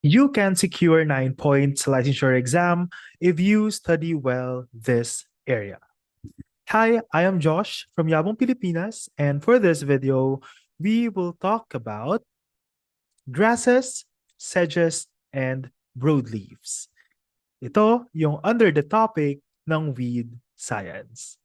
You can secure 9 points licensure exam if you study well this area. Hi, I am Josh from Yabong Pilipinas, and for this video, we will talk about grasses, sedges, and broadleaves. Ito yung under the topic ng weed science.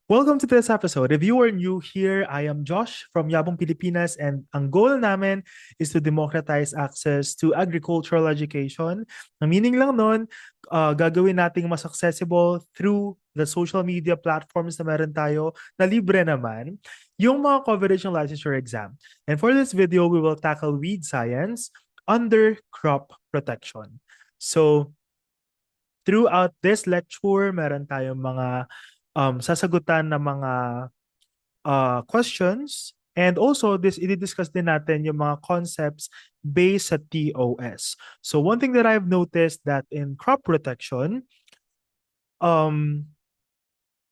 Welcome to this episode. If you are new here, I am Josh from Yabong Pilipinas, and ang goal namin is to democratize access to agricultural education. Ang meaning lang nun, gagawin nating mas accessible through the social media platforms na meron tayo na libre naman yung mga coverage ng licensure exam. And for this video, we will tackle weed science under crop protection. So, throughout this lecture, meron tayong mga sasagutan ng mga questions. And also, i-discuss din natin yung mga concepts based sa TOS. So one thing that I've noticed that in crop protection, um,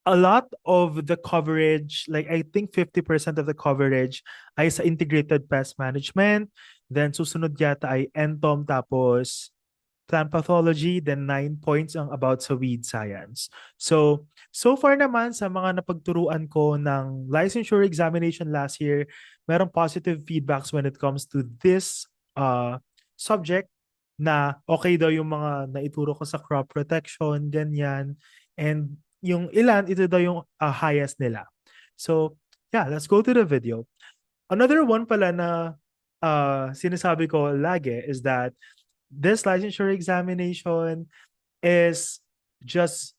a lot of the coverage, like I think 50% of the coverage ay sa integrated pest management. Then susunod yata ay NTOM tapos plant pathology, then 9 points ang about sa weed science. So far naman sa mga napagturuan ko ng licensure examination last year, merong positive feedbacks when it comes to this subject na okay daw yung mga naituro ko sa crop protection, ganyan. And yung ilan, ito daw yung highest nila. So, yeah, let's go to the video. Another one pala na sinasabi ko lagi is that this licensure examination is just,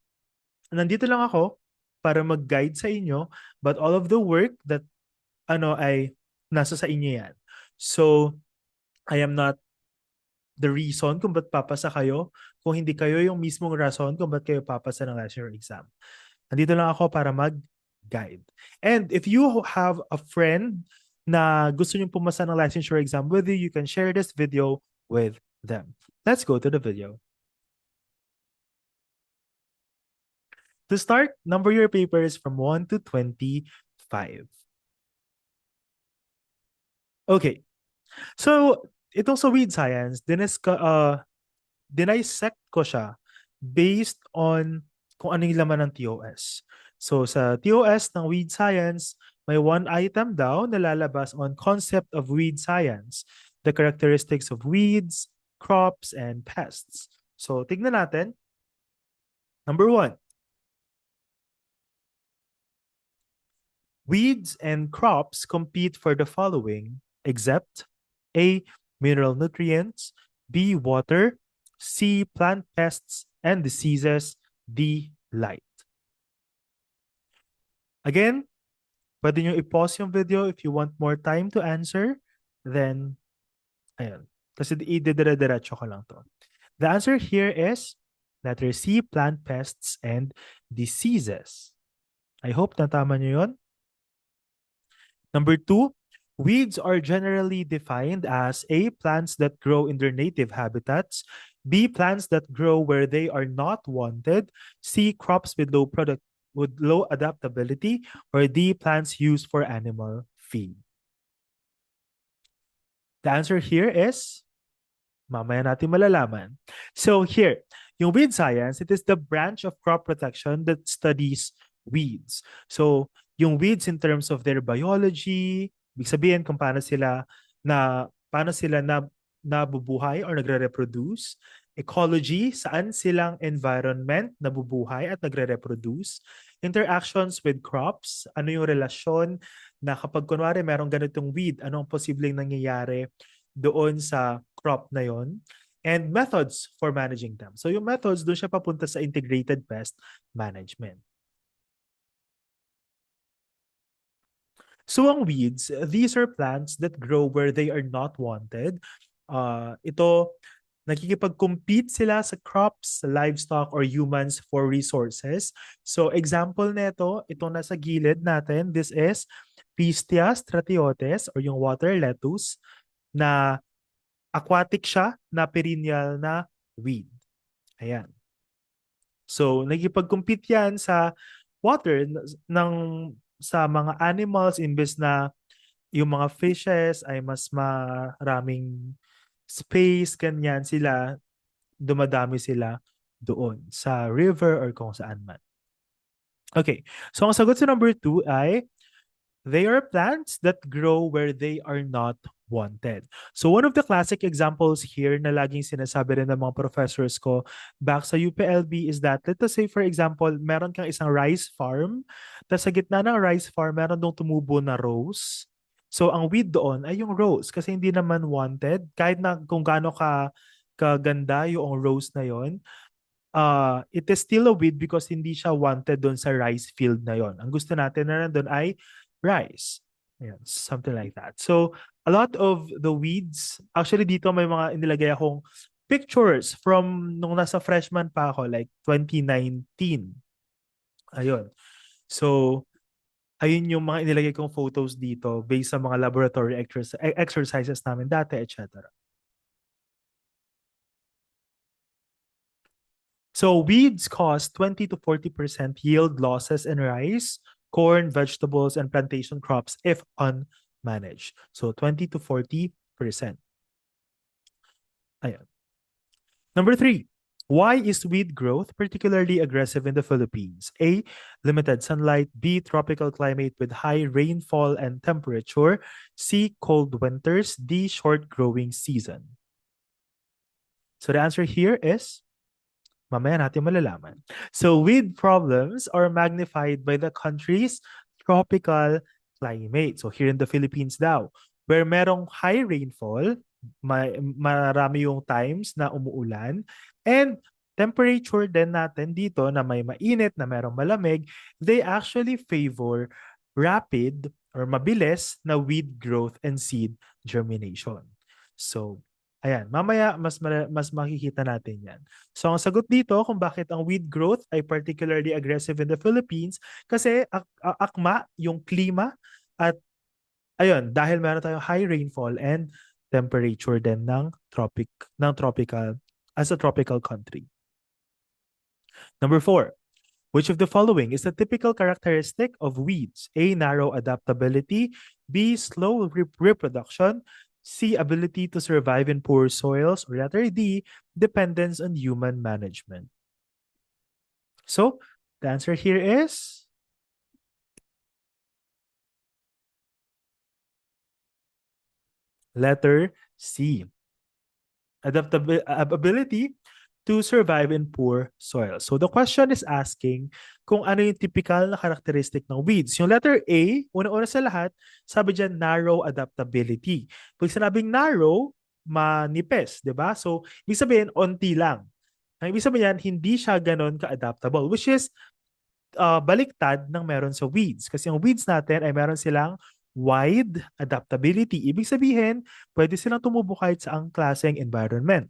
nandito lang ako para mag-guide sa inyo, but all of the work that ay nasa sa inyo yan. So, I am not the reason kung ba't papasa kayo, kung hindi kayo yung mismong rason kung ba't kayo papasa ng licensure exam. Nandito lang ako para mag-guide. And if you have a friend na gusto nyo pumasa ng licensure exam with you can share this video with them. Let's go to the video. To start, number your papers from 1 to 25. Okay. So, itong sa weed science, dinisect ko siya based on kung ano yung laman ng TOS. So, sa TOS ng weed science, may one item daw na lalabas on concept of weed science, the characteristics of weeds, crops, and pests. So, tignan natin. Number 1. Weeds and crops compete for the following, except A. Mineral nutrients, B. Water, C. Plant pests and diseases, D. Light. Again, pwede nyo i-pause yung video if you want more time to answer. Then, ayun. Kasi i-dire-diretso ko lang to. The answer here is letter C. Plant pests and diseases. I hope natama nyo yun. Number 2, weeds are generally defined as A, plants that grow in their native habitats, B, plants that grow where they are not wanted, C, crops with low adaptability, or D, plants used for animal feed. The answer here is, mamaya natin malalaman. So here, yung weed science, it is the branch of crop protection that studies weeds. So, yung weeds in terms of their biology, ibig sabihin kung paano sila nabubuhay or nagre-reproduce, ecology, saan silang environment nabubuhay at nagre-reproduce, interactions with crops, ano yung relasyon na kapag kunwari merong ganitong weed, anong posibleng nangyayari doon sa crop na yon, and methods for managing them. So yung methods, doon siya papunta sa integrated pest management. So ang weeds, these are plants that grow where they are not wanted. Nakikipag-compete sila sa crops, livestock, or humans for resources. So example nito, itong nasa gilid natin, this is Pistia stratiotes or yung water lettuce na aquatic siya na perennial na weed. Ayan. So, nagkipag-compete yan sa water sa mga animals imbes na yung mga fishes ay mas maraming space, ganyan sila, dumadami sila doon sa river or kung saan man. Okay, so ang sagot sa number 2 ay they are plants that grow where they are not wanted. So one of the classic examples here na laging sinasabi rin ng mga professors ko back sa UPLB is that, let us say for example, meron kang isang rice farm, tapos sa gitna ng rice farm, meron dong tumubo na rose. So ang weed doon ay yung rose kasi hindi naman wanted. Kahit na kung gaano kaganda yung rose na yon, it is still a weed because hindi siya wanted doon sa rice field na yon. Ang gusto natin na nandun ay rice. Ayan, something like that. So, a lot of the weeds, actually dito may mga inilagay akong pictures from nung nasa freshman pa ako, like 2019. Ayun. So, ayun yung mga inilagay kong photos dito based sa mga laboratory exercises namin dati, etc. So weeds cause 20 to 40% yield losses in rice, corn, vegetables, and plantation crops if unmanaged. So 20 to 40%. Ayan. Number 3. Why is weed growth particularly aggressive in the Philippines? A. Limited sunlight. B. Tropical climate with high rainfall and temperature. C. Cold winters. D. Short growing season. So the answer here is mamaya natin malalaman. So weed problems are magnified by the country's tropical climate. So here in the Philippines daw, where merong high rainfall, marami yung times na umuulan, and temperature din natin dito na may mainit, na merong malamig, they actually favor rapid or mabilis na weed growth and seed germination. So, ayan, mamaya mas makikita natin yan. So ang sagot dito kung bakit ang weed growth ay particularly aggressive in the Philippines kasi akma yung klima at ayun, dahil meron tayong high rainfall and temperature din ng tropical as a tropical country. Number 4. Which of the following is a typical characteristic of weeds? A. Narrow adaptability. B. Slow reproduction. C. Ability to survive in poor soils. Or letter D. Dependence on human management. So, the answer here is letter C. Ability to survive in poor soil. So the question is asking kung ano yung typical na characteristic ng weeds. Yung letter A, una-una sa lahat, sabi dyan narrow adaptability. Pag sinabing narrow, manipis, di ba? So, ibig sabihin, onti lang. Ang ibig sabihin yan, hindi siya ganon ka-adaptable, which is baliktad ng meron sa weeds. Kasi yung weeds natin ay meron silang wide adaptability. Ibig sabihin, pwede silang tumubo kahit sa ang klaseng environment.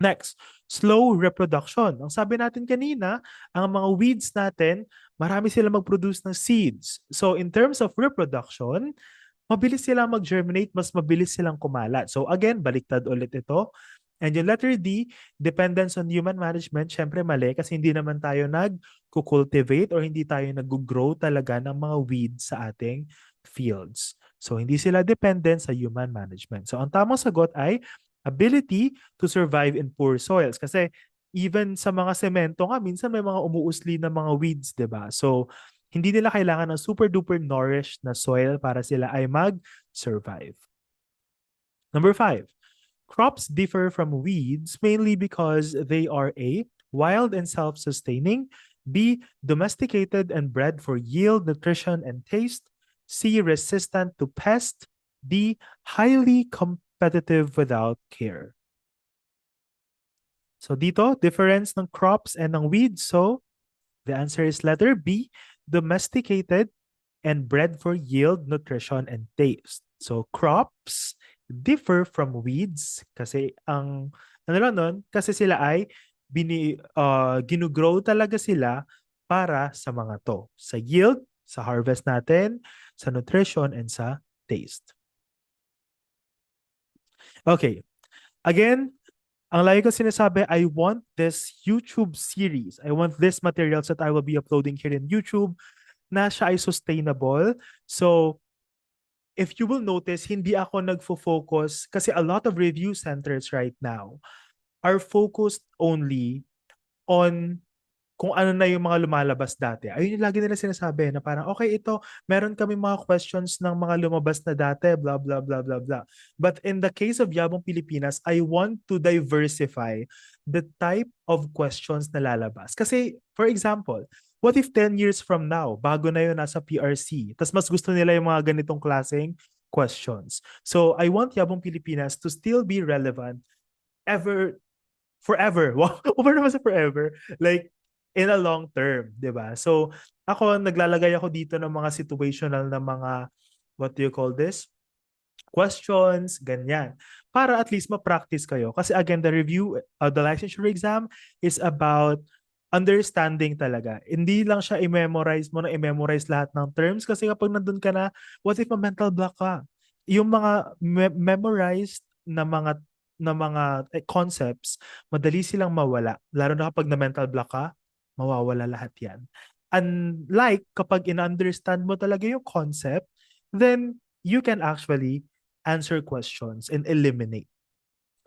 Next, slow reproduction. Ang sabi natin kanina, ang mga weeds natin, marami silang mag-produce ng seeds. So in terms of reproduction, mabilis silang mag-germinate, mas mabilis silang kumalat. So again, baliktad ulit ito. And yung letter D, dependence on human management, syempre mali kasi hindi naman tayo nag-cultivate or hindi tayo nag-grow talaga ng mga weeds sa ating fields. So hindi sila dependent sa human management. So ang tamang sagot ay ability to survive in poor soils. Kasi even sa mga semento nga, minsan may mga umuusli na mga weeds, di ba? So, hindi nila kailangan ng super duper nourished na soil para sila ay mag-survive. Number 5, crops differ from weeds mainly because they are A, wild and self-sustaining, B, domesticated and bred for yield, nutrition, and taste, C, resistant to pest, D, highly competitive without care. So dito, difference ng crops and ng weeds. So the answer is letter B, domesticated and bred for yield, nutrition, and taste. So crops differ from weeds kasi ang ano lang nun, kasi sila ay ginugrow talaga sila para sa mga to. Sa yield, sa harvest natin, sa nutrition, and sa taste. Okay. Again, Ang lagi ko sinasabi, I want this YouTube series. I want this materials that I will be uploading here in YouTube na siya ay sustainable. So, if you will notice, hindi ako nagfo-focus kasi a lot of review centers right now are focused only on kung ano na yung mga lumalabas dati. Ayun yung lagi nila sinasabi na parang, okay, ito, meron kami mga questions ng mga lumabas na dati, blah, blah, blah, blah, blah. But in the case of Yabong Pilipinas, I want to diversify the type of questions na lalabas. Kasi, for example, what if 10 years from now, bago na yun nasa PRC, tas mas gusto nila yung mga ganitong klaseng questions. So, I want Yabong Pilipinas to still be relevant ever forever. Wow, over naman sa forever. Like, in a long term, di ba? So, ako, naglalagay ako dito ng mga situational na mga, what do you call this? Questions, ganyan. Para at least ma-practice kayo. Kasi again, the licensure exam is about understanding talaga. Hindi lang siya i-memorize mo na i-memorize lahat ng terms kasi kapag nandun ka na, what if ma-mental block ka? Yung mga memorized na mga concepts, madali silang mawala. Lalo na kapag na-mental block ka, mawawala lahat yan. Unlike kapag in-understand mo talaga yung concept, then you can actually answer questions and eliminate.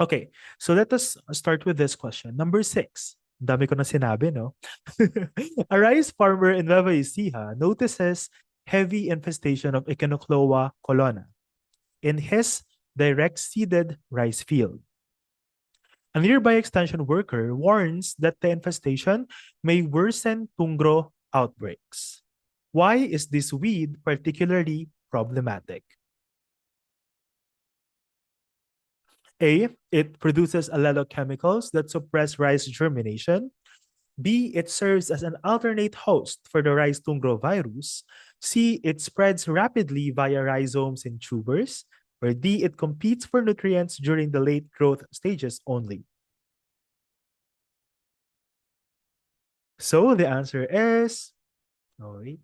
Okay, so let us start with this question. Number 6. Dami ko na sinabi, no? A rice farmer in Nueva Ecija notices heavy infestation of Echinocloa colonna in his direct seeded rice field. A nearby extension worker warns that the infestation may worsen tungro outbreaks. Why is this weed particularly problematic? A, it produces allelochemicals that suppress rice germination. B, it serves as an alternate host for the rice tungro virus. C, it spreads rapidly via rhizomes and tubers. Or D, it competes for nutrients during the late growth stages only. So the answer is, oh wait,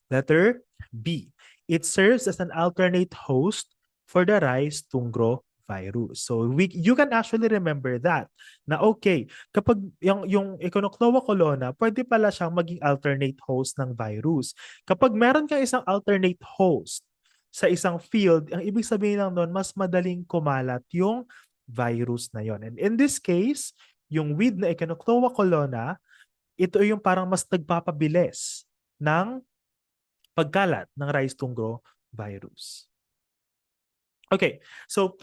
letter B. It serves as an alternate host for the rice tungro virus. So you can actually remember that na okay, kapag yung Echinocloa colonna, pwede pala siyang maging alternate host ng virus. Kapag meron kang isang alternate host sa isang field, ang ibig sabihin lang noon, mas madaling kumalat yung virus na yon. And in this case, yung weed na Echinocloa colonna, ito yung parang mas nagpapabilis ng pagkalat ng rice tungro virus. Okay, so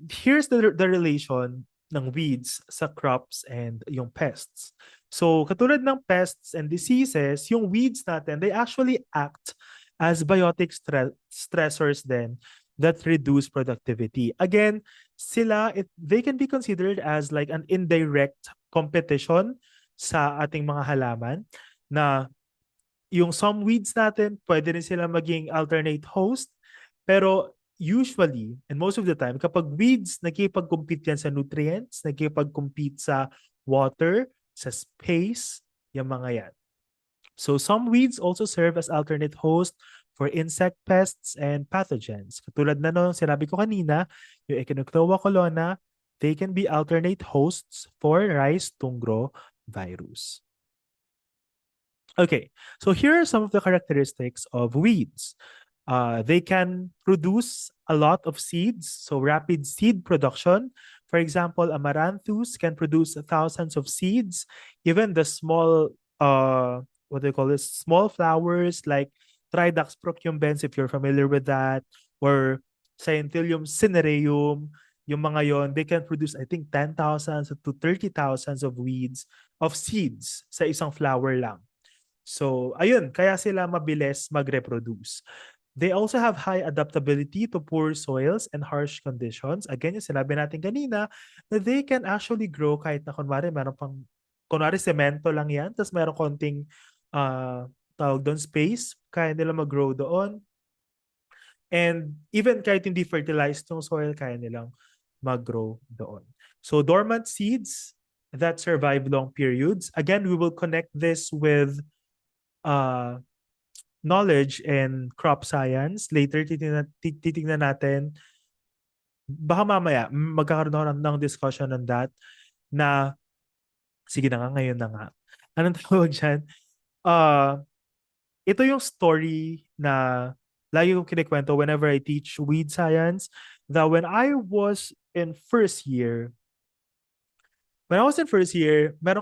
here's the relation ng weeds sa crops and yung pests. So katulad ng pests and diseases, yung weeds natin, they actually act as biotic stressors then that reduce productivity. Again, they can be considered as like an indirect competition sa ating mga halaman na yung some weeds natin, pwede rin sila maging alternate host. Pero usually, and most of the time, kapag weeds, nakikipag-compete yan sa nutrients, nakikipag-compete sa water, sa space, yung mga yan. So some weeds also serve as alternate host for insect pests and pathogens. Katulad na nung sinabi ko kanina, yung Echinocloa colonna, they can be alternate hosts for rice tungro virus. Okay, so here are some of the characteristics of weeds. They can produce a lot of seeds, so rapid seed production. For example, amaranthus can produce thousands of seeds. Even the small, what do you call this? Small flowers like Tridax procumbens, if you're familiar with that, or Cyanthillium cinereum, yung mga yon, they can produce, I think, 10,000 to 30,000 of weeds, of seeds sa isang flower lang. So, ayun, kaya sila mabilis mag-reproduce. They also have high adaptability to poor soils and harsh conditions. Again, yung sinabi natin kanina, na they can actually grow kahit na kunwari semento lang yan, tapos meron konting tawag doon space, kaya nila mag-grow doon. And even kahit hindi fertilized yung soil, kaya nilang mag-grow doon. So dormant seeds that survive long periods. Again, we will connect this with knowledge and crop science. Later, titingnan natin baka mamaya magkakaroon ako ng discussion on that na sige na nga ngayon na nga. Anong tawag dyan? Uh, ito yung story na lagi kong kinikwento whenever I teach weed science, that when I was in first year, meron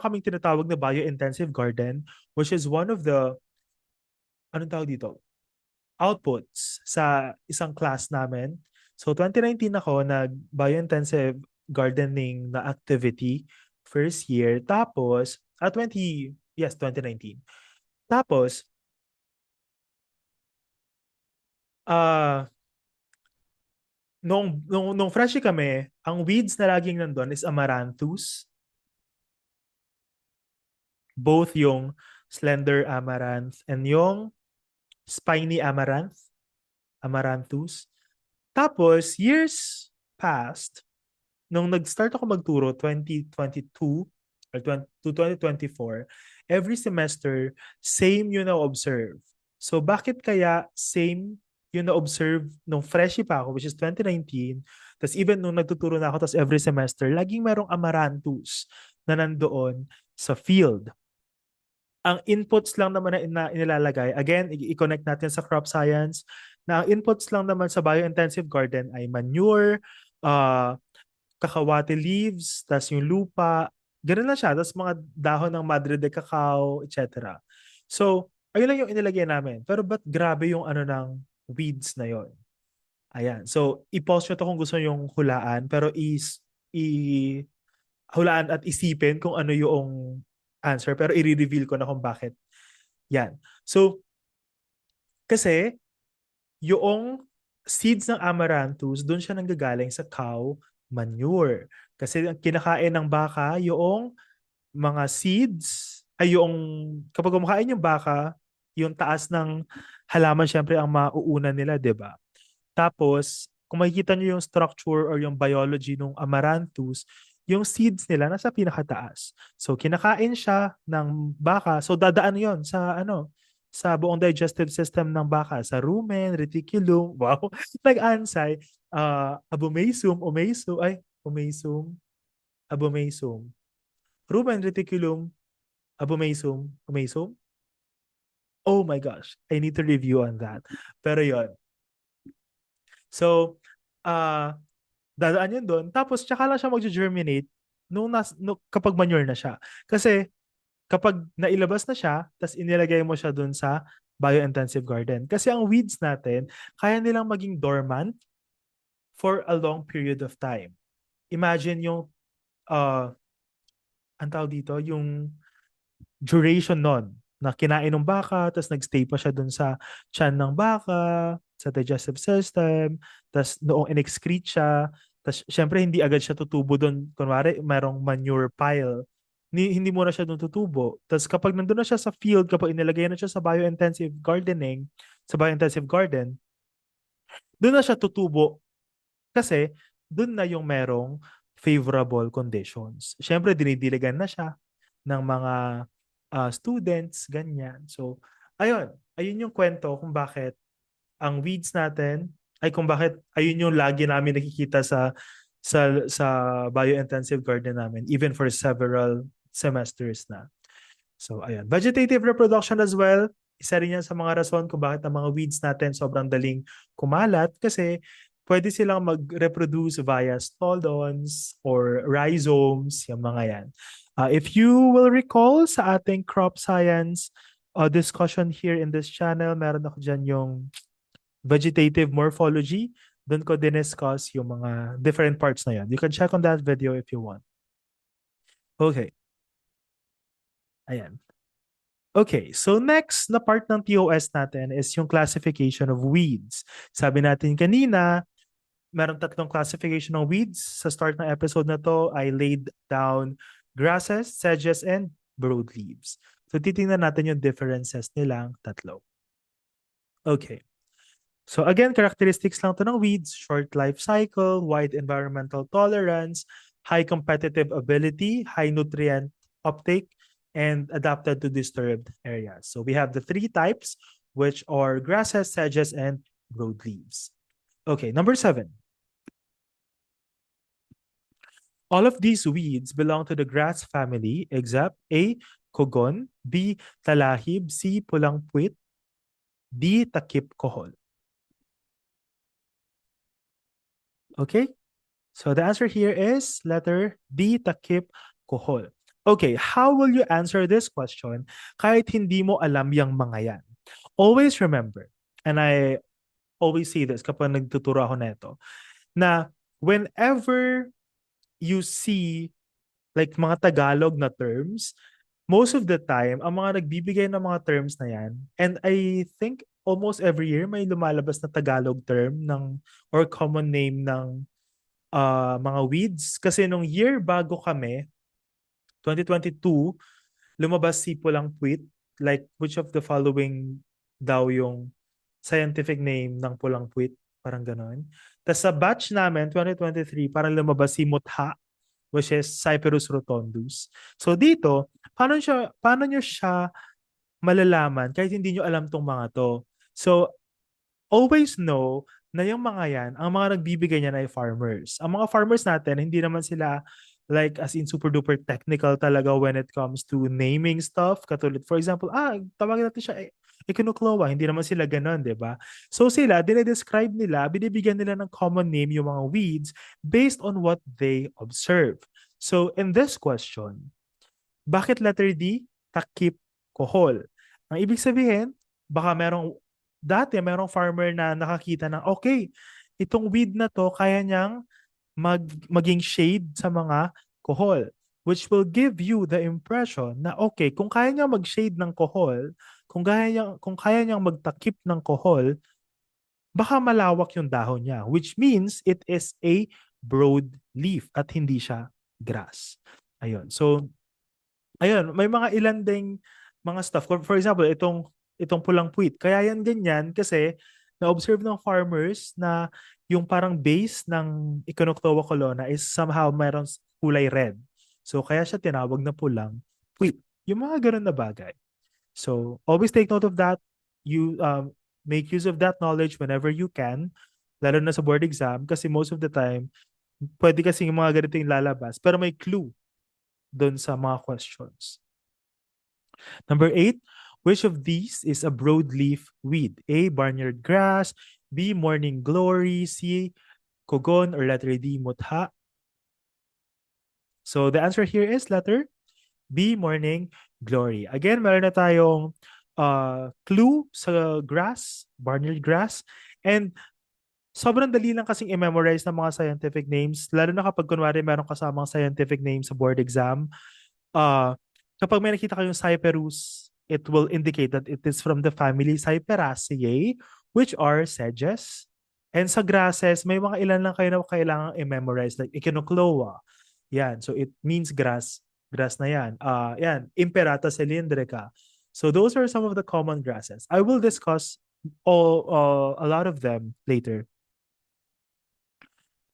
kaming tinatawag na bio-intensive garden, which is one of the, anong tawag dito? Outputs sa isang class namin. So 2019 ako nag-bio-intensive gardening na activity first year. Tapos, 2019. Tapos, ah nung freshie kami, ang weeds na laging nandun is amaranthus, both yung slender amaranth and yung spiny amaranthus. Tapos, years passed, nung nag-start ako magturo, 2022 or 2024, every semester, same yun na-observe. So, bakit kaya same yun na-observe nung freshie pa ako, which is 2019, tapos even nung nagtuturo na ako, tapos every semester, laging merong amaranthus na nandoon sa field. Ang inputs lang naman na inilalagay, again, i-connect natin sa crop science, na ang inputs lang naman sa bio-intensive garden ay manure, uh, kakawater leaves, tas yung lupa, ganun lang siya. Tas mga dahon ng madre de cacao, etc. So, ayun lang yung inilagay namin. Pero ba't grabe yung ano ng weeds na yon? Ayan. So, i-pause nyo to kung gusto yung hulaan, pero hulaan at isipin kung ano yung answer, pero i-reveal ko na kung bakit. Yan. So, kasi yung seeds ng amaranthus, doon siya nanggagaling sa cow manure. Kasi ang kinakain ng baka, yung mga seeds, ay yung, kapag kumakain yung baka, yung taas ng halaman syempre ang mauuna nila, di ba? Tapos, kung makikita nyo yung structure or yung biology ng amaranthus, yung seeds nila nasa pinakataas. So, kinakain siya ng baka. So, dadaan yon sa ano, sa buong digestive system ng baka, sa rumen, reticulum, wow, nag-ansay, abomasum, omasum, ay, omasum, abomasum, rumen, reticulum, abomasum, omasum. Oh my gosh, I need to review on that. Pero yon. So, dadaan yun doon. Tapos, tsaka lang siya mag-germinate kapag manure na siya. Kasi, kapag nailabas na siya, tapos inilagay mo siya doon sa bio-intensive garden. Kasi ang weeds natin, kaya nilang maging dormant for a long period of time. Imagine yung, ang tawag dito, yung duration nun na kinain ng baka, tapos nagstay pa siya dun sa tiyan ng baka, sa digestive system, tapos noong in-excrete siya, tapos syempre hindi agad siya tutubo dun. Kunwari, merong manure pile. Hindi muna siya dun tutubo. Tapos kapag nandun na siya sa field, kapag inilagay na siya sa bio-intensive gardening, sa bio-intensive garden, dun na siya tutubo kasi dun na yung merong favorable conditions. Syempre, dinidiligan na siya ng mga students, ganyan. So, ayun yung kwento kung bakit ang weeds natin, ay kung bakit ayun yung lagi namin nakikita sa bio-intensive garden namin, even for several semesters na. So, ayun. Vegetative reproduction as well, isa rin yan sa mga rason kung bakit ang mga weeds natin sobrang daling kumalat kasi pwede silang mag-reproduce via stolons or rhizomes, yung mga yan. If you will recall sa ating crop science discussion here in this channel, meron ako dyan yung vegetative morphology. Doon ko diniscuss yung mga different parts na yan. You can check on that video if you want. Okay. Ayan. Okay, so next na part ng TOS natin is yung classification of weeds. Sabi natin kanina, meron tatlong classification ng weeds. Sa start ng episode na to, I laid down grasses, sedges, and broadleaves. So titingnan natin yung differences nilang tatlo. Okay. So again, characteristics lang to ng weeds: short life cycle, wide environmental tolerance, high competitive ability, high nutrient uptake, and adapted to disturbed areas. So we have the three types, which are grasses, sedges, and broadleaves. Okay, number 7. All of these weeds belong to the grass family except A. Kogon, B. Talahib, C. Pulangpuit, D. Takip kohol. Okay? So the answer here is letter D. Takip kohol. Okay, how will you answer this question kahit hindi mo alam yung mga yan? Always remember, and I always say this kapag nagtuturo ako nito, na whenever you see like mga Tagalog na terms, most of the time, ang mga nagbibigay ng mga terms na yan, and I think almost every year may lumalabas na Tagalog term ng or common name ng mga weeds. Kasi nung year bago kami, 2022, lumabas si Pulang Puwit, like which of the following daw yung scientific name ng Pulang Puwit, parang ganon. Tapos sa batch namin, 2023, parang lumabas si Mutha, which is Cyperus rotundus. So dito, paano nyo siya malalaman kahit hindi nyo alam tong mga to? So always know na yung mga yan, ang mga nagbibigay niyan ay farmers. Ang mga farmers natin, hindi naman sila like as in super duper technical talaga when it comes to naming stuff. Katulad, for example, tawagin natin siya Echinocloa. Hindi naman sila ganun, di ba? So sila, dinedescribe nila, binibigyan nila ng common name yung mga weeds based on what they observe. So in this question, bakit letter D? Takip kohol. Ang ibig sabihin, baka merong farmer na nakakita ng, okay, itong weed na to, kaya niyang maging shade sa mga kohol. Which will give you the impression na, okay, kung kaya niyang mag-shade ng kohol, kung kaya niyang magtakip ng kohol, baka malawak yung dahon niya. Which means it is a broad leaf at hindi siya grass. Ayun. So, ayun, may mga ilan ding mga stuff. For example, itong pulang puwit. Kaya yan ganyan kasi na-observe ng farmers na yung parang base ng Echinoctoa colonna is somehow mayroong kulay red. So kaya siya tinawag na pulang puwit. Yung mga ganun na bagay. So always take note of that. You make use of that knowledge whenever you can, lalo na sa board exam kasi most of the time, pwede kasi yung mga ganito yung lalabas pero may clue doon sa mga questions. Number 8, which of these is a broadleaf weed? A, barnyard grass, B, morning glory, C, kogon, or letter D, mutha? So the answer here is letter B, morning glory. Again, meron na tayong clue sa grass, barnyard grass, and sobrang dali lang kasing i-memorize ng mga scientific names, lalo na kapag kunwari meron kasamang scientific name sa board exam. Kapag may nakita kayong Cyperus, it will indicate that it is from the family Cyperaceae, which are sedges. And sa grasses, may mga ilan lang kayo na kailangan i-memorize, like Echinocloa. Yan, so it means grass. Grass na yan. Yan, Imperata cylindrica. So those are some of the common grasses. I will discuss a lot of them later.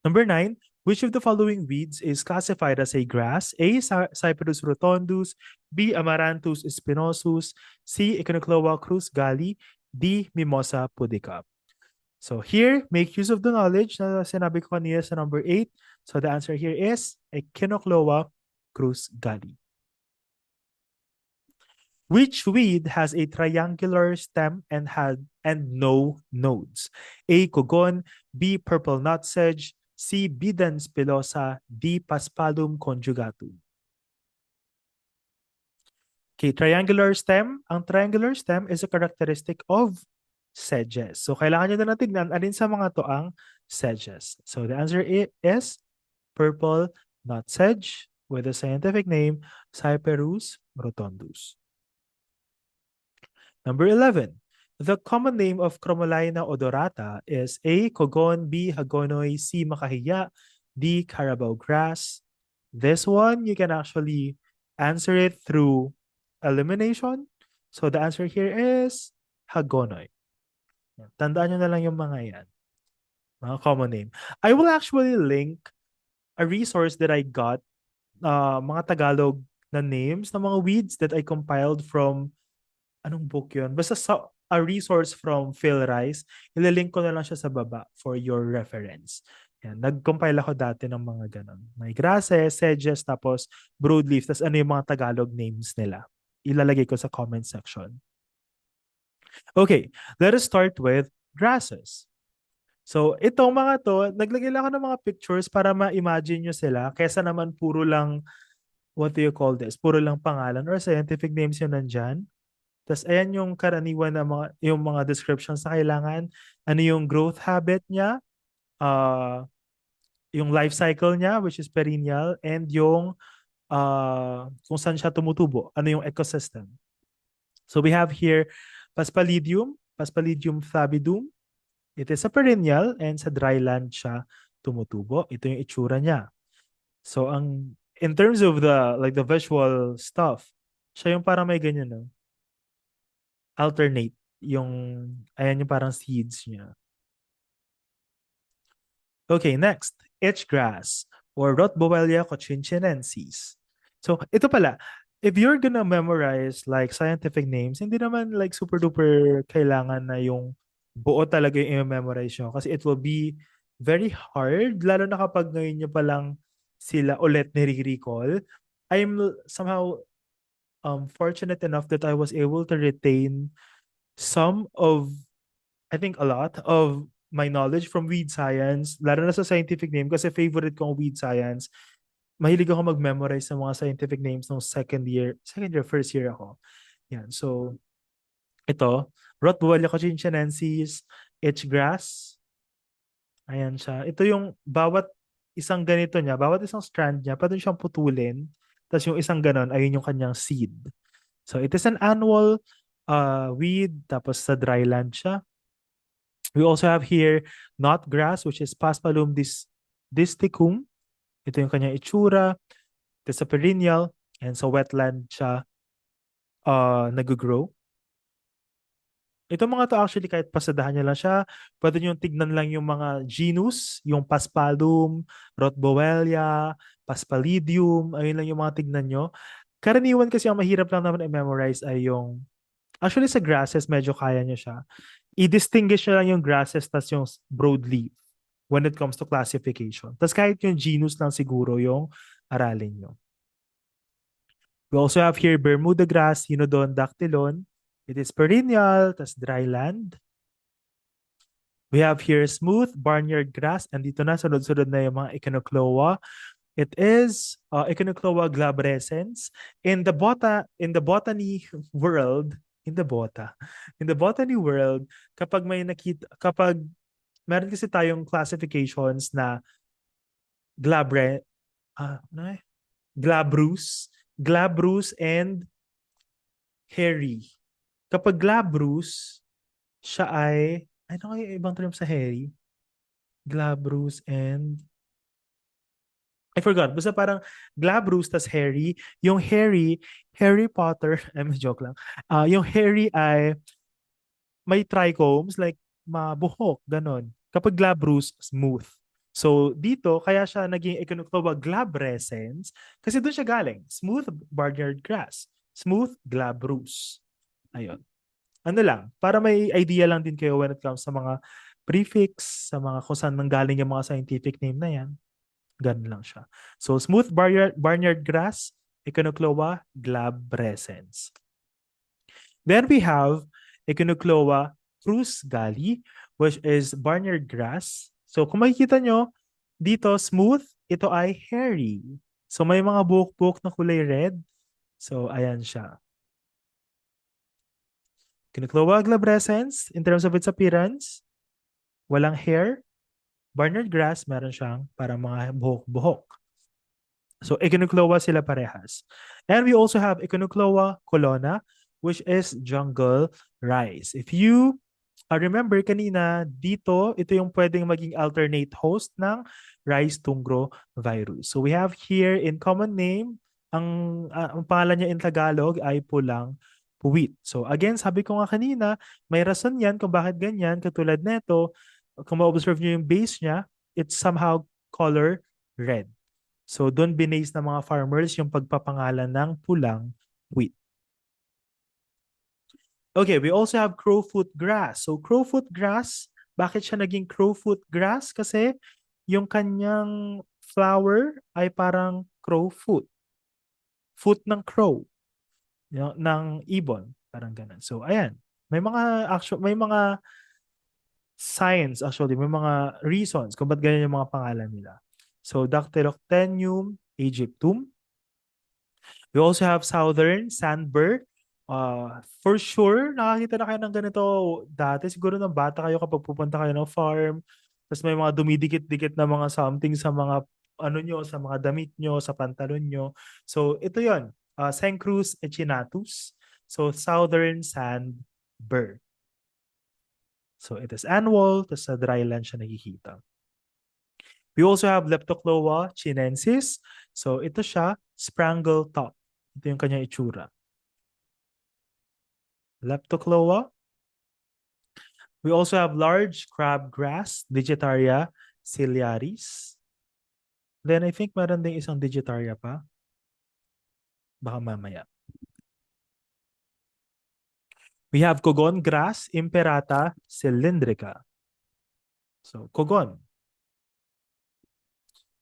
Number 9, which of the following weeds is classified as a grass? A. Cyperus rotundus, B. Amaranthus spinosus, C. Echinocloa cruz-galli, D. Mimosa pudica. So here, make use of the knowledge na sinabi ko kanina sa number 8. So the answer here is Echinocloa cruz-galli. Which weed has a triangular stem and no nodes? A. Kogon, B. Purple nutsedge, C. Bidens pilosa, D. Paspalum conjugatum. Okay, triangular stem. Ang triangular stem is a characteristic of sedges. So, kailangan nyo na natin alin sa mga to ang sedges. So, the answer is purple nutsedge with the scientific name Cyperus rotundus. Number 11. The common name of Chromolina odorata is A. Kogon, B. Hagonoy, C. Makahiya, D. Carabao grass. This one, you can actually answer it through elimination. So the answer here is Hagonoy. Tandaan nyo na lang yung mga yan. Mga common name. I will actually link a resource that I got, mga Tagalog na names ng mga weeds that I compiled from, anong book yun? Basta a resource from Phil Rice. Ilalink ko na lang siya sa baba for your reference. Yan, nag-compile ako dati ng mga ganun. May grasses, sedges, tapos broadleaf, tapos ano yung mga Tagalog names nila. Ilalagay ko sa comment section. Okay, let us start with grasses. So, itong mga to, naglagay lang ako ng mga pictures para ma-imagine nyo sila kesa naman puro lang, what do you call this? Puro lang pangalan or scientific names yun nandyan. Tapos, ayan yung karaniwan na yung mga descriptions na kailangan. Ano yung growth habit niya, yung life cycle niya, which is perennial, and yung kung saan siya tumutubo, ano yung ecosystem. So, we have here Paspalidium flavidum. It is a perennial and sa dry land siya tumutubo. Ito yung itsura niya. So in terms of the visual stuff, siya yung parang may ganyan, no? Alternate yung ayan yung parang seeds niya. Okay, next, itchgrass or Rotbowellia cochinchinensis. So ito pala, if you're gonna memorize like scientific names, hindi naman like super duper kailangan na yung buo talaga yung i-memorize nyo kasi it will be very hard, lalo na kapag ngayon nyo pa lang sila ulit nire-recall. I'm somehow fortunate enough that I was able to retain some of, I think a lot of my knowledge from weed science, lalo na sa scientific name kasi favorite ko ang weed science. Mahilig ako mag-memorize ng mga scientific names nung first year ako. Yan. So, ito, Rotbowellia cochinchinensis, itchgrass. Ayan siya. Ito yung bawat isang ganito niya, bawat isang strand niya, pwede siyang putulin. Tapos yung isang ganon, ayun yung kanyang seed. So, it is an annual weed, tapos sa dry land siya. We also have here knotgrass, which is Paspalum disticum. Ito yung kanyang itsura. Ito sa perennial, and sa wetland siya nag-grow. Ito mga to actually kahit pasadahan niya lang siya, pwede niyo tignan lang yung mga genus, yung Paspalum, Rotbowellia, Paspalidium, ayun lang yung mga tignan nyo. Karaniwan kasi ang mahirap lang naman i-memorize ay yung, actually sa grasses medyo kaya niyo siya. I-distinguish nyo lang yung grasses tas yung broadleaf when it comes to classification. Tas kahit yung genus lang siguro yung aralin nyo. We also have here Bermuda grass, Hinodon dactylon. It is perennial, tas dry land. We have here smooth barnyard grass, and dito na sunod-sunod na yung mga Echinocloa. It is Echinocloa glabrescens. In the botany world, in the botany world, kapag meron kasi tayong classifications na glabre, ano eh? glabrous, and hairy. Kapag glabrous, siya ay, ano kaya yung ibang term sa hairy? Glabrous and, I forgot. Basta parang glabrous tas hairy. Yung hairy, Harry Potter, joke lang. Yung hairy ay may trichomes, like mabuhok, ganon. Kapag glabrous, smooth. So dito, kaya siya naging Echinocloa glabrescens kasi doon siya galing. Smooth barnyard grass. Smooth glabrous. Ayun. Ano lang, para may idea lang din kayo when it comes sa mga prefix, sa mga kung saan nanggaling yung mga scientific name na yan. Ganun lang siya. So smooth barnyard grass, Echinocloa glabrescens. Then we have Echinocloa cruz-gali, which is barnyard grass. So kung makikita nyo, dito smooth, ito ay hairy. So may mga buhok-buhok na kulay red. So ayan siya. Echinocloa glabrescens, in terms of its appearance, walang hair. Barnyard grass, meron siyang para mga buhok-buhok. So Echinocloa sila parehas. And we also have Echinocloa colonna, which is jungle rice. If you remember kanina, dito, ito yung pwedeng maging alternate host ng rice tungro virus. So we have here in common name, ang pangalan niya in Tagalog ay pulang puwit. So again, sabi ko nga kanina, may rason yan kung bakit ganyan. Katulad nito, kung ma-observe niyo yung base niya, it's somehow color red. So doon binase ng mga farmers yung pagpapangalan ng pulang wheat. Okay, we also have crowfoot grass. So crowfoot grass, bakit siya naging crowfoot grass? Kasi yung kanyang flower ay parang crow foot. Foot ng crow, ng ibon, parang ganun. So ayan, may mga science actually, may mga reasons kung ba't ganyan yung mga pangalan nila. So Dactyloctenium aegyptum. We also have southern sandbur. For sure, nakakita na kayo ng ganito dati. Siguro ng bata kayo kapag pupunta kayo ng farm. Tapos may mga dumidikit-dikit na mga something sa mga ano nyo, sa mga damit nyo, sa pantalon nyo. So ito yon, Cenchrus echinatus. So southern sandbur. So it is annual, tapos sa dry land siya nakikita. We also have Leptocloa chinensis. So ito siya, sprangle top. Ito yung kanyang itsura. Leptocloa. We also have large crabgrass, Digitaria ciliaris. Then I think meron ding isang Digitaria pa. Baka mamaya. We have Cogon grass, Imperata cylindrica. So, Cogon.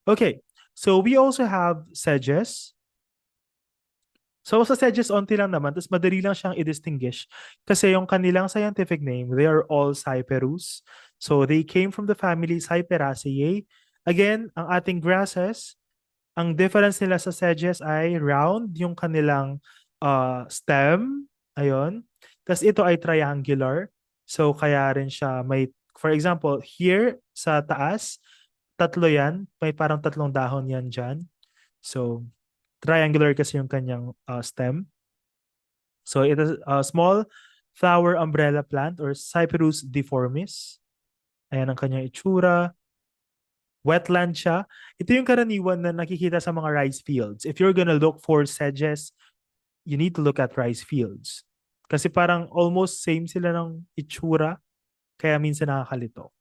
Okay. So, we also have sedges. So, sa sedges, onti lang naman. Tapos, madali lang siyang i-distinguish. Kasi yung kanilang scientific name, they are all Cyperus. So, they came from the family Cyperaceae. Again, ang ating grasses, ang difference nila sa sedges ay round yung kanilang stem. Ayun. Tapos ito ay triangular. So kaya rin siya may, for example, here sa taas, tatlo yan. May parang tatlong dahon yan dyan. So triangular kasi yung kanyang stem. So it is a small flower umbrella plant or Cyperus deformis. Ayan ang kanyang itsura. Wetland siya. Ito yung karaniwan na nakikita sa mga rice fields. If you're gonna look for sedges, you need to look at rice fields. Kasi parang almost same sila ng itsura, kaya minsan nakakalito.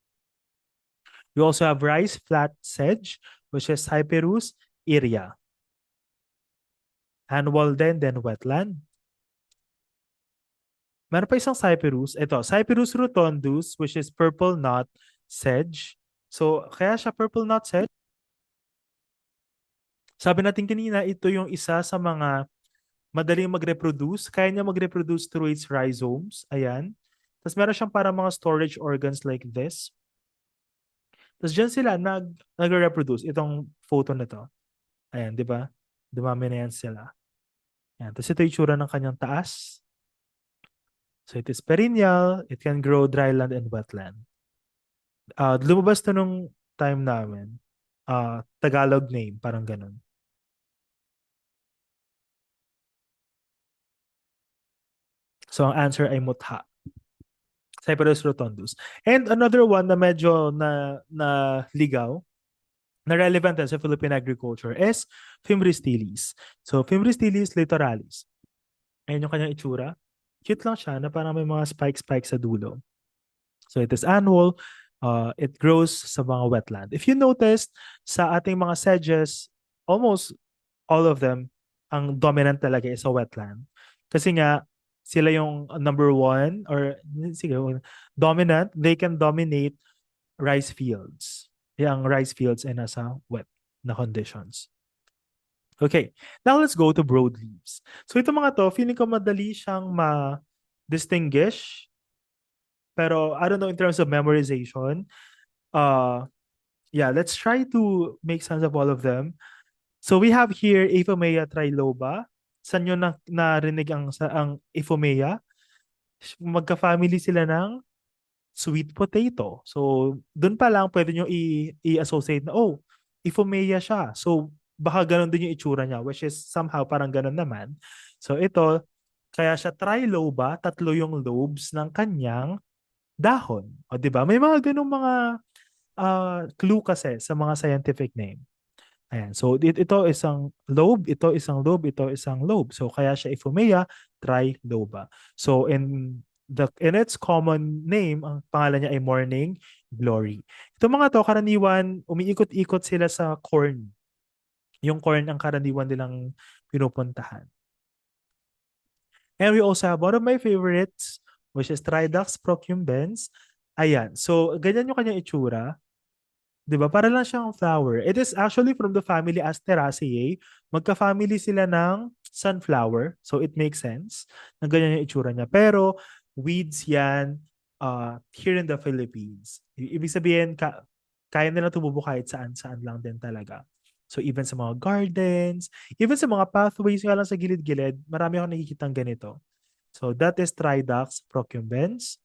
We also have rice flat sedge, which is Hyperus iria. Annual din, then wetland. Meron pa isang Cyperus. Ito, Cyperus rotundus, which is purple knot sedge. So, kaya siya purple knot sedge. Sabi natin kanina, ito yung isa sa mga madaling mag-reproduce. Kaya niya mag-reproduce through its rhizomes. Ayan. Tapos meron siyang para mga storage organs like this. Tapos dyan sila nag-reproduce. Itong photo na to. Ayan, di ba? Dumami na yan sila. Ayan. Tapos ito yung tsura ng kanyang taas. So it is perennial. It can grow dryland and wetland. Lumabas to nung time namin. Tagalog name, parang ganun. So ang answer ay mutha. Cyperus rotundus. And another one na medyo na ligaw, na relevant din sa Philippine agriculture is Fimbris tilis. So Fimbris tilis litoralis. Ayan yung kanyang itsura. Cute lang siya na parang may mga spike-spike sa dulo. So it is annual. It grows sa mga wetland. If you noticed, sa ating mga sedges, almost all of them, ang dominant talaga is sa wetland. Kasi nga, sila yung number one or sige, dominant, they can dominate rice fields. Yung rice fields ay nasa wet na conditions. Okay, now let's go to broadleaves. So ito mga to, feeling ko madali siyang ma-distinguish. Pero I don't know in terms of memorization. Yeah, let's try to make sense of all of them. So we have here Aphomea triloba. Saan nyo narinig ang Aphomea? Magka-family sila ng sweet potato. So, dun pa lang pwede nyo i-associate na, oh, Aphomea siya. So, baka ganun din yung itsura niya, which is somehow parang ganun naman. So, ito, kaya siya triloba, tatlo yung lobes ng kanyang dahon. O, di ba? May mga ganung mga clue kasi sa mga scientific name. Ayan. So, ito isang lobe, ito isang lobe, ito isang lobe. So, kaya siya Aphomea triloba. So, in its common name, ang pangalan niya ay morning glory. Ito mga to, karaniwan, umiikot-ikot sila sa corn. Yung corn ang karaniwan nilang pinupuntahan. And we also have one of my favorites, which is Tridux procumbens. Ayan. So, ganyan yung kanyang itsura. 'Di ba? Para lang siyang flower. It is actually from the family Asteraceae. Magka-family sila ng sunflower. So it makes sense na ganyan yung itsura niya. Pero weeds yan here in the Philippines. Ibig sabihin, kaya nila tumubo kahit saan-saan lang din talaga. So even sa mga gardens, even sa mga pathways nga lang sa gilid-gilid, marami akong nakikitang ganito. So that is Tridux procumbens.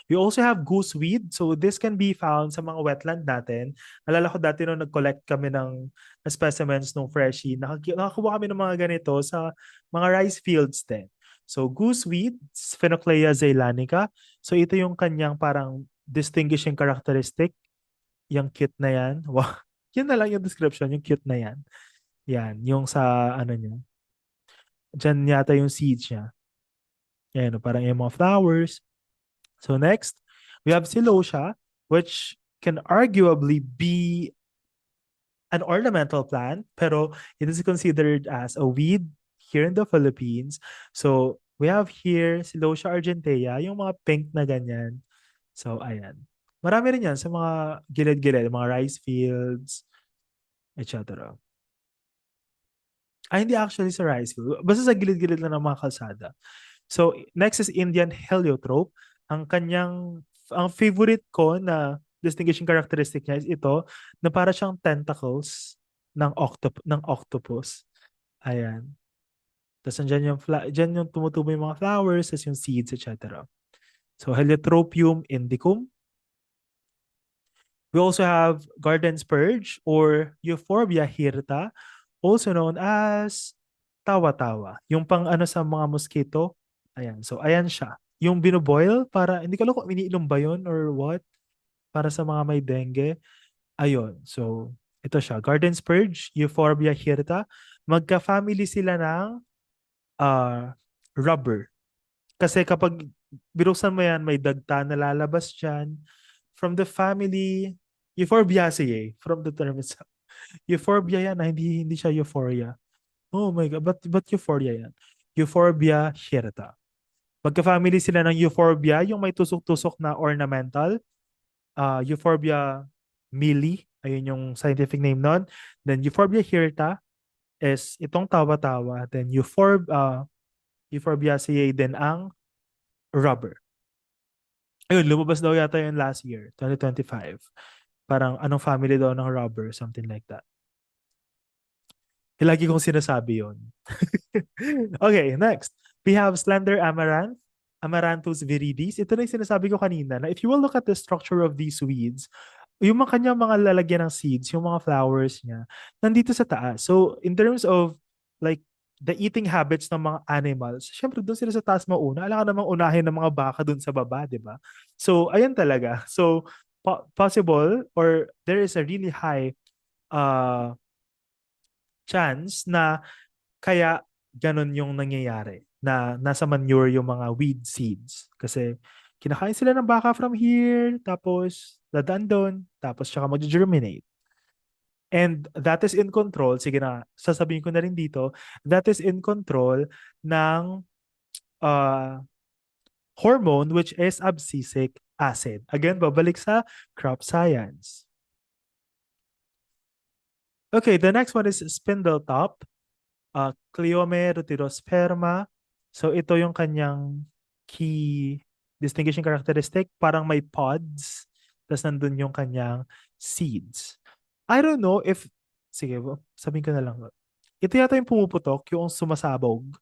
We also have gooseweed. So this can be found sa mga wetland natin. Alala ko dati nung nag-collect kami ng specimens nung freshie, nakakuha kami ng mga ganito sa mga rice fields din. So gooseweed, Phenoclea zeylanica. So ito yung kanyang parang distinguishing characteristic. Yung cute na yan. Wow. Yun na lang yung description, yung cute na yan. Yan, yung sa ano niya. Diyan yata yung seeds niya. Yan, parang yung mga flowers. So next, we have celosia, which can arguably be an ornamental plant, pero it is considered as a weed here in the Philippines. So we have here celosia argentea, yung mga pink na ganyan. So ayan. Marami rin yan sa mga gilid-gilid, mga rice fields, etc. Ay, hindi actually sa rice field. Basta sa gilid-gilid lang ng mga kalsada. So, next is Indian heliotrope. Ang favorite ko na distinguishing characteristic niya is ito, na para siyang tentacles ng octopus. Ayan. Tapos dyan yung tumutubo yung mga flowers, tapos yung seeds, etc. So, Heliotropium indicum. We also have garden spurge or Euphorbia hirta, also known as tawa-tawa. Yung pang ano sa mga mosquito. Ayan. So, ayan siya. Yung binoboil para, hindi ko alam kung iniinom ba yun or what, para sa mga may dengue. Ayun. So, ito siya. Garden spurge, Euphorbia hirta. Magka-family sila ng rubber. Kasi kapag binuksan mo yan, may dagta na lalabas dyan. From the family, Euphorbiaceae, from the term itself. Euphorbia yan, hindi siya euphoria. Oh my God, but euphoria yan. Euphorbia hirta. Magka-family sila ng Euphorbia, yung may tusok-tusok na ornamental. Euphorbia mili, ayun yung scientific name nun. Then Euphorbia hirta is itong tawa-tawa. Then Euphorbiaceae din ang rubber. Ayun, lumabas daw yata yun last year, 2025. Parang anong family daw ng rubber, something like that. Lagi kong sinasabi yun. Okay, next. We have slender amaranth, Amaranthus viridis. Ito na yung sinasabi ko kanina na if you will look at the structure of these weeds, yung mga kanyang mga lalagyan ng seeds, yung mga flowers niya, nandito sa taas. So, in terms of like the eating habits ng mga animals, syempre doon sila sa taas mauna. Alam ka namang unahin ng mga baka doon sa baba, di ba? So, ayan talaga. So, possible or there is a really high uh, chance na kaya ganun yung nangyayari na nasa manure yung mga weed seeds. Kasi kinakain sila ng baka from here, tapos dadaan doon, tapos tsaka mag-germinate. And that is in control, sige na, sasabihin ko na rin dito, that is in control ng uh, hormone which is abscisic acid. Again, babalik sa crop science. Okay, the next one is spindle top. Cleome rutilosperma. So ito yung kanyang key distinguishing characteristic. Parang may pods, tapos nandun yung kanyang seeds. I don't know if, sige, sabihin ko na lang. Ito yata yung pumuputok, yung sumasabog.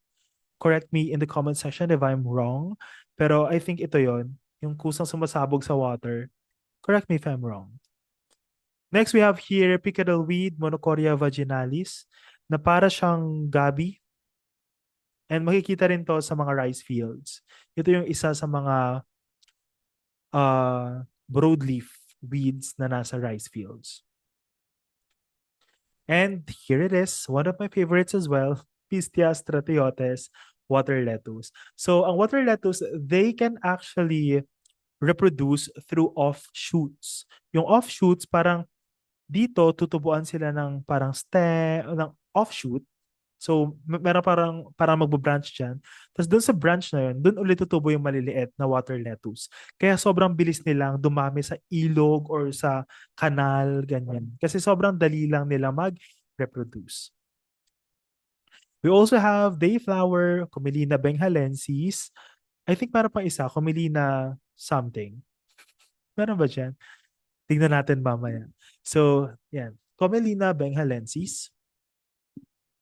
Correct me in the comment section if I'm wrong. Pero I think ito yon, yung kusang sumasabog sa water. Correct me if I'm wrong. Next, we have here picadal weed, Monocoria vaginalis, na para siyang gabi. And makikita rin to sa mga rice fields. Ito yung isa sa mga broadleaf weeds na nasa rice fields. And here it is, one of my favorites as well, Pistia stratiotes water lettuce. So, ang water lettuce, they can actually reproduce through offshoots. Yung offshoots, parang dito tutubuan sila ng parang stem, ng offshoot. So, meron parang magbo-branch diyan. Tapos doon sa branch na yun, doon ulit tutubo yung maliliit na water lettuce. Kaya sobrang bilis nilang dumami sa ilog or sa kanal, ganyan. Kasi sobrang dali lang nila mag-reproduce. We also have dayflower, Commelina benghalensis. I think meron pang isa, Commelina something. Meron ba dyan? Tingnan natin mamaya. So, yan. Commelina benghalensis.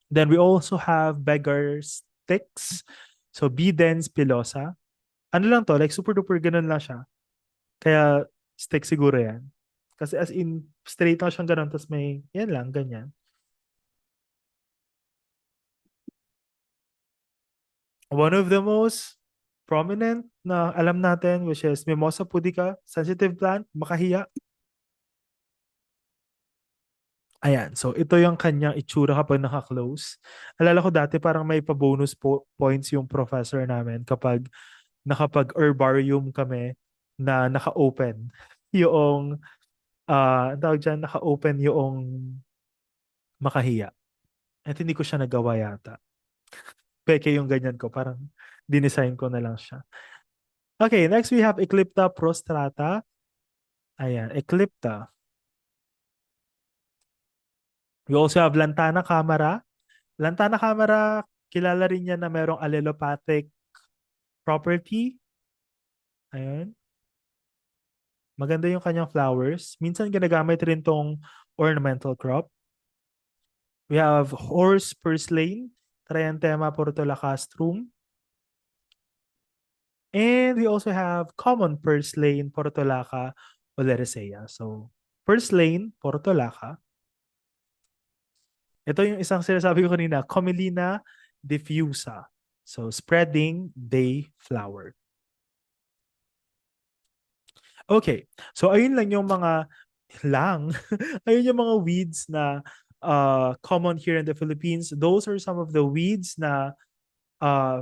Then we also have beggar sticks. So, Bidens pilosa. Ano lang to? Like super duper ganun lang siya. Kaya stick siguro yan. Kasi as in, straight lang siyang ganun. Tapos may, yan lang, ganyan. One of the most prominent na alam natin, which is Mimosa pudica, sensitive plant, makahiya. Ayan, so ito yung kanyang itsura kapag naka-close. Alala ko dati parang may pa-bonus points yung professor namin kapag nakapag-herbarium kami na naka-open yung ang tawag dyan, naka-open yung makahiya. At hindi ko siya nagawa yata. Peke yung ganyan ko, parang dinesign ko na lang siya. Okay, next we have Eclipta prostrata. Ayan, Eclipta. We also have Lantana camara. Lantana camara, kilala rin niya na merong allelopathic property. Ayan. Maganda yung kanyang flowers. Minsan ginagamit rin tong ornamental crop. We have horse purslane, Trianthema portulacastrum. And we also have common purslane, Portulaca oleracea. So, purslane, Portulaca. Ito yung isang sinasabi ko kanina, Commelina diffusa. So, spreading day flower. Okay. So, ayun lang yung mga ayun yung mga weeds na common here in the Philippines. Those are some of the weeds na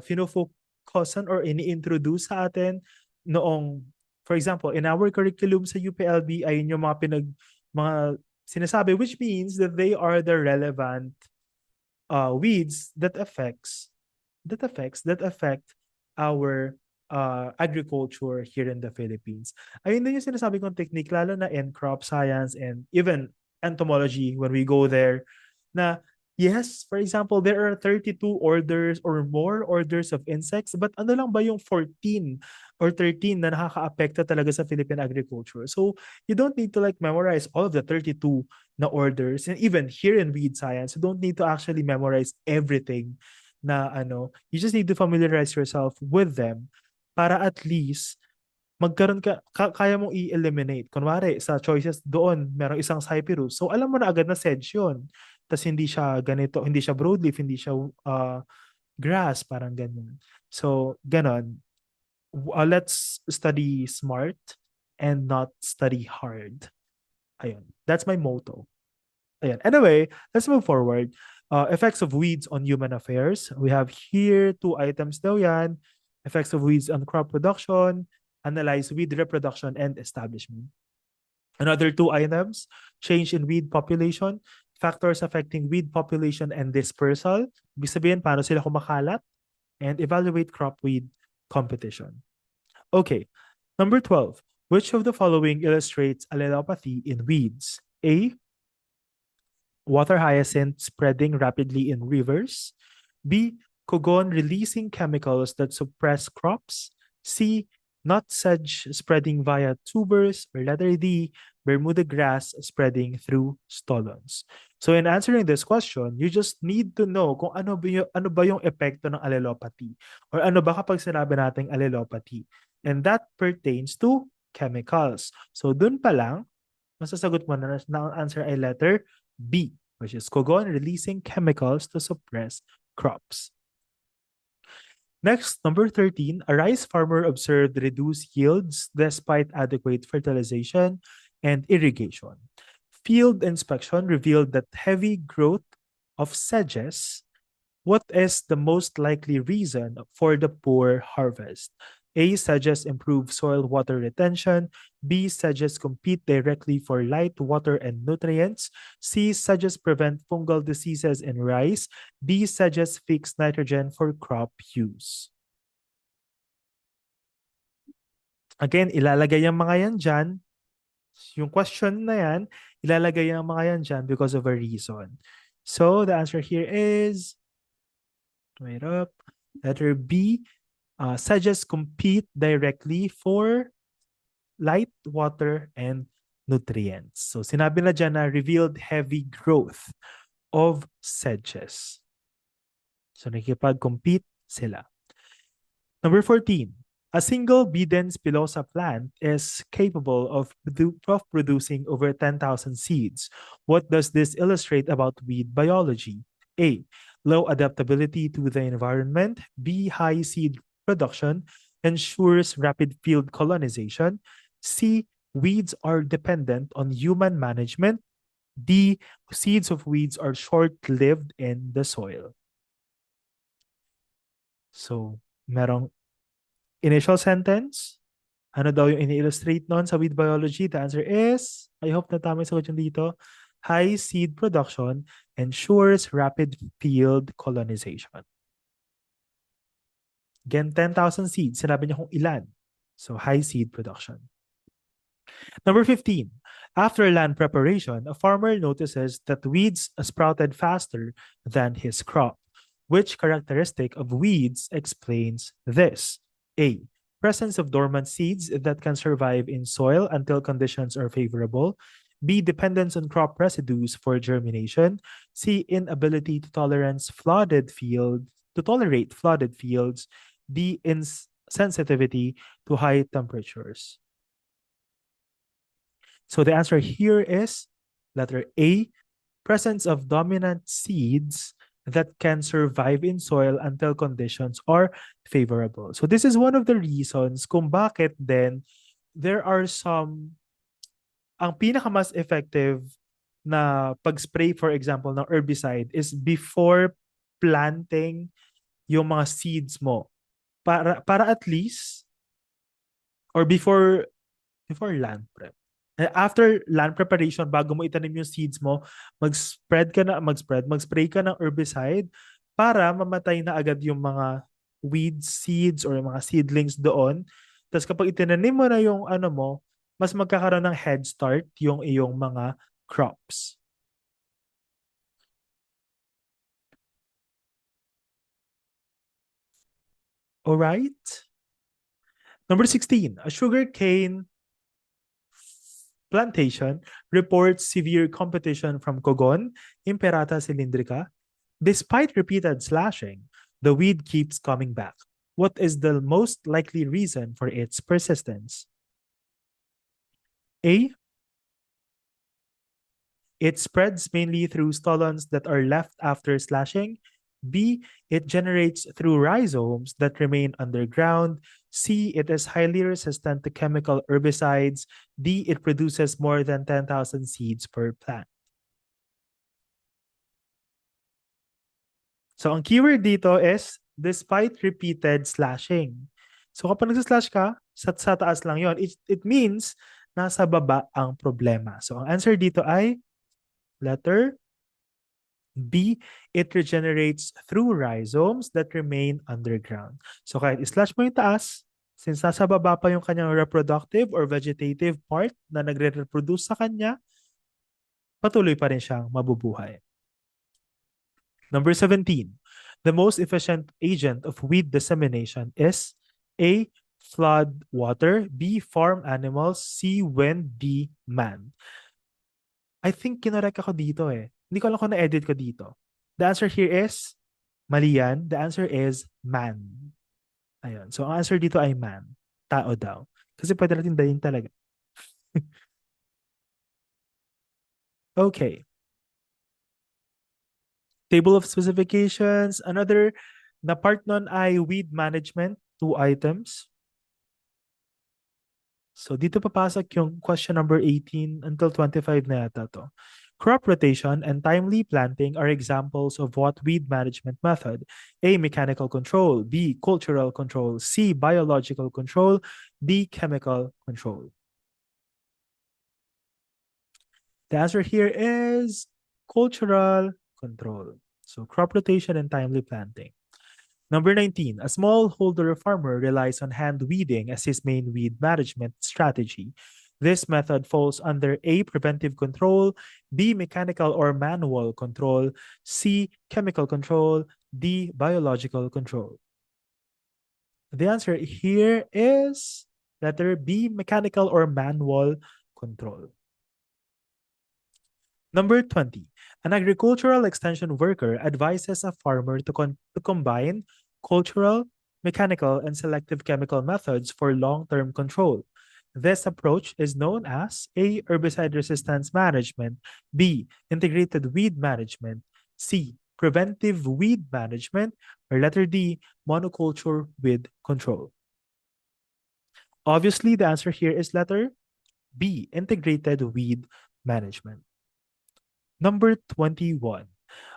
fino-focusan or ini-introduce sa atin noong, for example, in our curriculum sa UPLB, ayun yung mga sinasabi, which means that they are the relevant weeds that affect our agriculture here in the Philippines. Ayun din yung sinasabi kong technique, lalo na in crop science and even entomology when we go there, na yes, for example, there are 32 orders or more orders of insects, but ano lang ba yung 14 or 13 na nakaka-apekto talaga sa Philippine agriculture? So, you don't need to like memorize all of the 32 na orders. And even here in weed science, you don't need to actually memorize everything na you just need to familiarize yourself with them para at least magkaroon kaya mong i-eliminate. Kunwari, sa choices doon, merong isang cyperus. So, alam mo na agad na sedge yun. Tapos hindi siya ganito, hindi siya broadleaf, hindi siya grass, parang ganyan. So, ganon. Let's study smart and not study hard. Ayun. That's my motto. Ayun. Anyway, let's move forward. Effects of weeds on human affairs. We have here 2 items daw yan. Effects of weeds on crop production, analyze weed reproduction and establishment. Another 2 items, change in weed population, factors affecting weed population and dispersal. Ibig sabihin, paano sila kumakalat, and evaluate crop weed competition. Okay, number 12. Which of the following illustrates allelopathy in weeds? A, water hyacinth spreading rapidly in rivers. B, cogon releasing chemicals that suppress crops. C, nut sedge spreading via tubers. Or letter D, Bermuda grass spreading through stolons. So in answering this question, you just need to know kung ano ba yung epekto ng allelopathy or ano ba kapag sinabi nating allelopathy. And that pertains to chemicals. So dun pa lang, masasagot mo na ang answer ay letter B, which is cogon releasing chemicals to suppress crops. Next, number 13, a rice farmer observed reduced yields despite adequate fertilization and irrigation. Field inspection revealed that heavy growth of sedges. What is the most likely reason for the poor harvest? A suggests improve soil water retention. B suggests compete directly for light, water, and nutrients. C suggests prevent fungal diseases in rice. D suggests fix nitrogen for crop use. Again, ilalagay yung mga yan dyan. Yung question na yan, ilalagay yung mga yan dyan because of a reason. So the answer here is, wait up, letter B, suggests compete directly for light, water, and nutrients. So sinabi na dyan na revealed heavy growth of sedges. So nakikipag-compete sila. Number 14. A single Beden spilosa plant is capable of producing over 10,000 seeds. What does this illustrate about weed biology? A. Low adaptability to the environment. B. High seed production ensures rapid field colonization. C. Weeds are dependent on human management. D. Seeds of weeds are short-lived in the soil. So, merong initial sentence. Ano daw yung ini-illustrate nun sa weed biology? The answer is, I hope na tama yung sagot yung dito, high seed production ensures rapid field colonization. Again, 10,000 seeds. Sinabi niya kung ilan. So, high seed production. Number 15. After land preparation, a farmer notices that weeds sprouted faster than his crop. Which characteristic of weeds explains this? A. Presence of dormant seeds that can survive in soil until conditions are favorable. B. Dependence on crop residues for germination. C. Inability to tolerate flooded fields. D. Insensitivity to high temperatures. So the answer here is letter A. Presence of dominant seeds that can survive in soil until conditions are favorable. So this is one of the reasons kung bakit then there are some, ang pinakamas effective na pag-spray, for example, ng herbicide is before planting yung mga seeds mo. Para at least, or before land prep. After land preparation, bago mo itanim yung seeds mo, mag-spray ka ng herbicide para mamatay na agad yung mga weed seeds or yung mga seedlings doon. Tapos kapag itinanim mo na yung ano mo, mas magkakaroon ng head start yung iyong mga crops. All right. Number 16, a sugarcane plantation reports severe competition from Cogon, Imperata cylindrica. Despite repeated slashing, the weed keeps coming back. What is the most likely reason for its persistence? A. It spreads mainly through stolons that are left after slashing. B. It generates through rhizomes that remain underground. C. It is highly resistant to chemical herbicides. D. It produces more than 10,000 seeds per plant. So, ang keyword dito is despite repeated slashing. So, kapag nagsaslash ka, sa taas lang yon. It means nasa baba ang problema. So, ang answer dito ay letter B. It regenerates through rhizomes that remain underground. So, kahit islash mo yung taas, since nasa baba pa yung kanyang reproductive or vegetative part na nagre-reproduce sa kanya, patuloy pa rin siyang mabubuhay. Number 17, the most efficient agent of weed dissemination is A. Flood water, B. Farm animals, C. Wind, D. Man. I think kinorek ako dito eh. Hindi ko alam kung na-edit ko dito. The answer here is, mali yan. The answer is man. Ayun. So, ang answer dito ay man. Tao daw. Kasi pwede natin dahin talaga. Okay. Table of specifications. Another na part nun ay weed management. 2 items. So dito papasok yung question number 18 until 25 na yata to. Crop rotation and timely planting are examples of what weed management method? A, mechanical control, B, cultural control, C, biological control, D, chemical control. The answer here is cultural control. So crop rotation and timely planting. Number 19, a smallholder farmer relies on hand weeding as his main weed management strategy. This method falls under A, preventive control, B, mechanical or manual control, C, chemical control, D, biological control. The answer here is letter B, mechanical or manual control. Number 20, an agricultural extension worker advises a farmer to combine cultural, mechanical, and selective chemical methods for long-term control. This approach is known as A, herbicide resistance management, B, integrated weed management, C, preventive weed management, or letter D, monoculture weed control. Obviously, the answer here is letter B, integrated weed management. Number 21.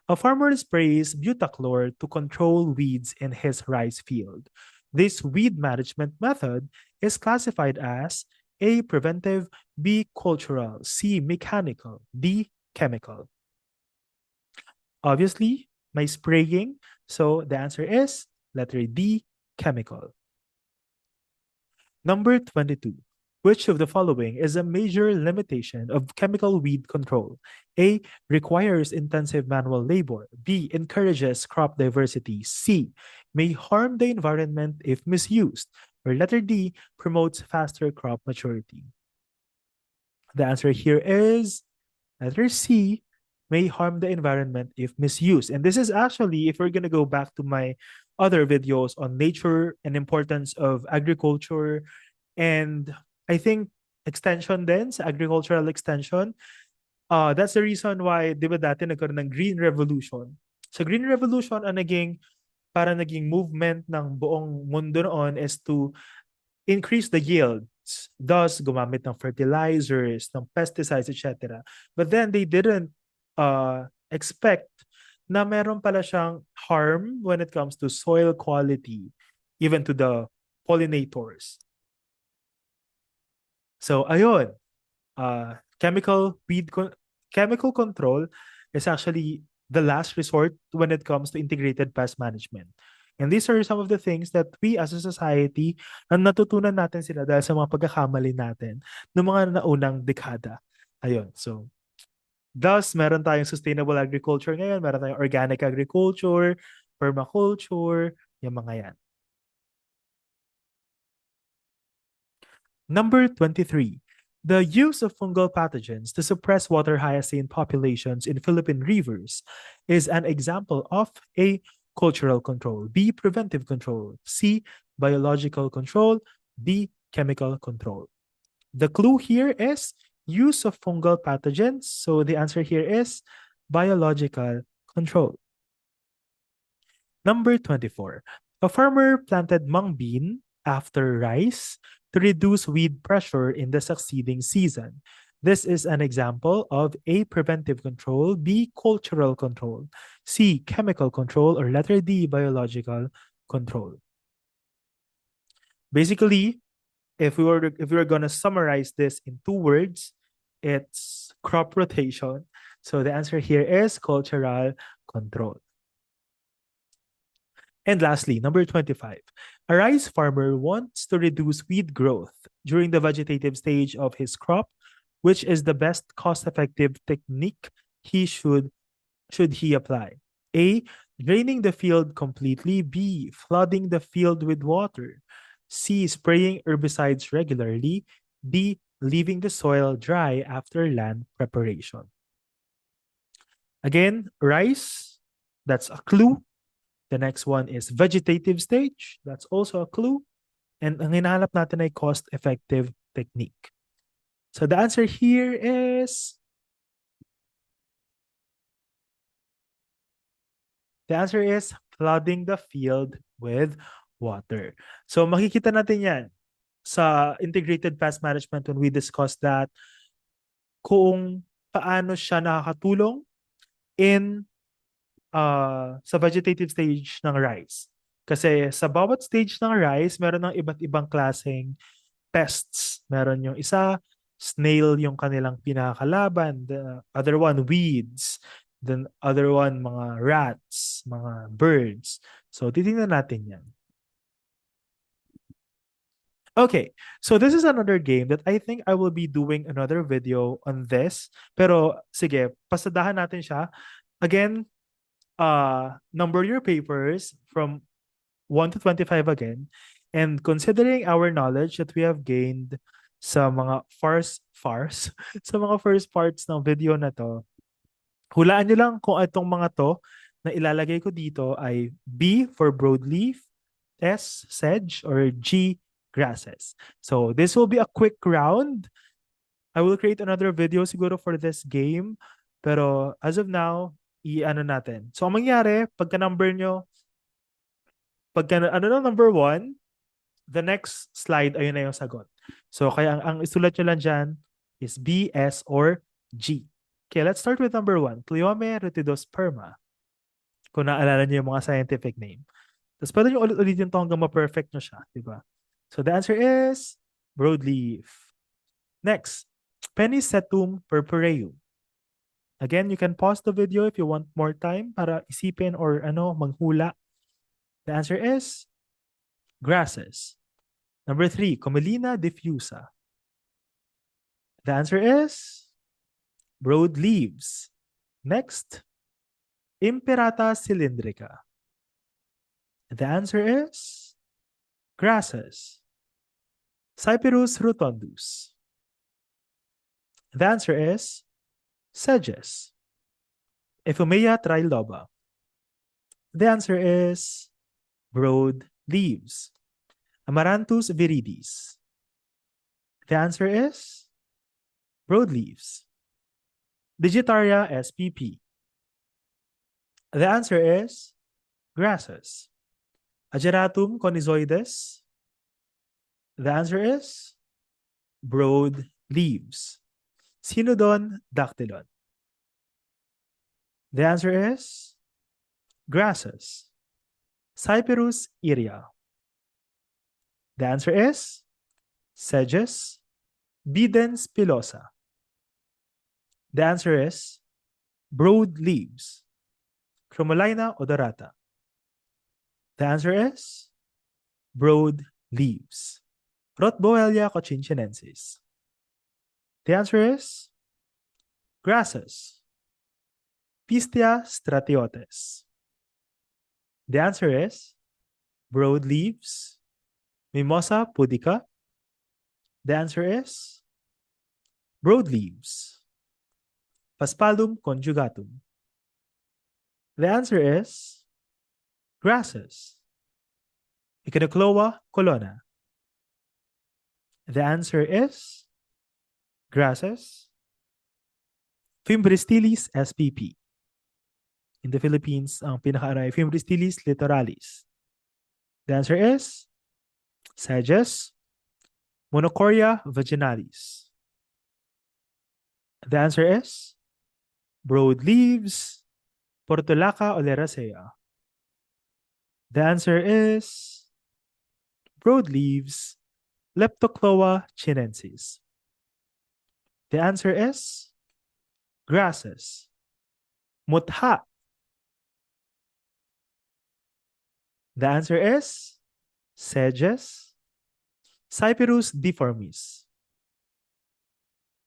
A farmer sprays Butachlor to control weeds in his rice field. This weed management method is classified as A, preventive, B, cultural, C, mechanical, D, chemical. Obviously, my spraying, so the answer is letter D, chemical. Number 22. Which of the following is a major limitation of chemical weed control? A, requires intensive manual labor. B, encourages crop diversity. C, may harm the environment if misused. Or letter D, promotes faster crop maturity. The answer here is letter C, may harm the environment if misused. And this is actually, if we're going to go back to my other videos on nature and importance of agriculture, and I think extension din sa agricultural extension, that's the reason why, di ba dati nagkaroon ng Green Revolution. Sa Green Revolution, ang naging movement ng buong mundo noon is to increase the yields. Thus, gumamit ng fertilizers, ng pesticides, etc. But then they didn't expect na meron pala siyang harm when it comes to soil quality, even to the pollinators. So, ayun. Chemical control is actually the last resort when it comes to integrated pest management. And these are some of the things that we as a society, ang natutunan natin sila dahil sa mga pagkakamali natin ng mga naunang dekada. Ayun. So, thus, meron tayong sustainable agriculture ngayon, meron tayong organic agriculture, permaculture, yung mga yan. Number 23. The use of fungal pathogens to suppress water hyacinth populations in Philippine rivers is an example of A, cultural control, B, preventive control, C, biological control, D, chemical control. The clue here is use of fungal pathogens. So the answer here is biological control. Number 24. A farmer planted mung bean after rice to reduce weed pressure in the succeeding season. This is an example of A, preventive control, B, cultural control, C, chemical control, or letter D, biological control. Basically, if we were going to summarize this in 2 words, it's crop rotation. So the answer here is cultural control. And lastly, number 25. A rice farmer wants to reduce weed growth during the vegetative stage of his crop. Which is the best cost-effective technique should he apply? A, draining the field completely. B, flooding the field with water. C, spraying herbicides regularly. D, leaving the soil dry after land preparation. Again, rice, that's a clue. The next one is vegetative stage. That's also a clue. And ang hinahanap natin ay cost-effective technique. So the answer here is flooding the field with water. So makikita natin yan sa integrated pest management when we discuss that kung paano siya nakakatulong in sa vegetative stage ng rice. Kasi sa bawat stage ng rice, meron ng iba't ibang klaseng pests. Meron yung isa, snail yung kanilang pinakalaban. The other one, weeds. The other one, mga rats, mga birds. So, titingnan natin yan. Okay, so this is another game that I think I will be doing another video on this. Pero sige, pasadahan natin siya. Again, number your papers from 1 to 25 again. And considering our knowledge that we have gained sa mga farce, sa mga first parts ng video na to, hulaan nyo lang kung itong mga to na ilalagay ko dito ay B for broadleaf, S, sedge, or G, grasses. So this will be a quick round. I will create another video siguro for this game. Pero as of now, i-ano natin. So ang mangyari, pagka number nyo, pagka ano na number 1, the next slide, ayun na yung sagot. So kaya ang isulat nyo lang dyan is B, S, or G. Okay, let's start with number 1. Cleome retidosperma. Kung naalala nyo yung mga scientific name. Tapos pwede nyo ulit-ulitin to hanggang ma-perfect nyo siya. Diba? So the answer is broadleaf. Next, Pennisetum purpureum. Again, you can pause the video if you want more time para isipin or manghula. The answer is grasses. Number 3, Commelina diffusa. The answer is broadleaves. Next, Imperata cylindrica. The answer is grasses. Cyperus rotundus. The answer is sedges. Ephomia triloba. The answer is broadleaves. Amaranthus viridis. The answer is broadleaves. Digitaria spp. The answer is grasses. Ageratum conizoides. The answer is broadleaves. Cynodon dactylon. The answer is grasses. Cyperus iria. The answer is sedges. Bidens pilosa. The answer is broadleaves. Chromolina odorata. The answer is broadleaves. Rotboelia cochinchinensis. The answer is grasses. Pistia stratiotes. The answer is broadleaves. Mimosa pudica. The answer is broadleaves. Paspalum conjugatum. The answer is grasses. Echinocloa colonna. The answer is grasses. Fimbristis spp. In the Philippines, ang pinaka-aray, Fimbristis littoralis. The answer is sedges. Monocoria vaginalis. The answer is broadleaves. Portulaca oleracea. The answer is broadleaves. Leptocloa chinensis. The answer is grasses. Mutha. The answer is sedges. Cyperus deformis.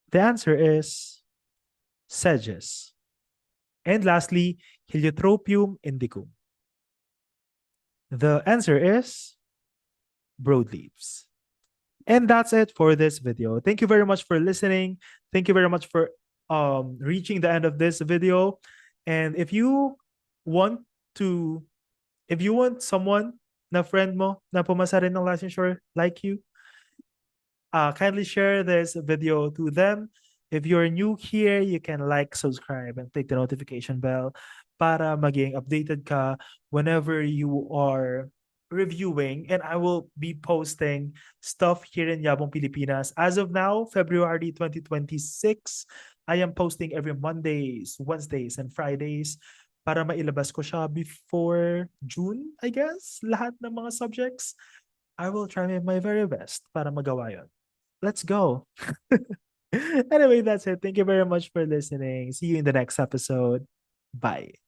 The answer is sedges. And lastly, Heliotropium indicum. The answer is broadleaves. And that's it for this video. Thank you very much for listening. Thank you very much for reaching the end of this video. And if you want someone na friend mo na pumasa rin ng licensure like you, kindly share this video to them. If you're new here, you can like, subscribe, and click the notification bell para maging updated ka whenever you are reviewing. And I will be posting stuff here in Yabong Pilipinas. As of now, February 2026, I am posting every Mondays, Wednesdays, and Fridays para mailabas ko siya before June, I guess, lahat ng mga subjects. I will try my very best para magawa yon. Let's go. Anyway, that's it. Thank you very much for listening. See you in the next episode. Bye.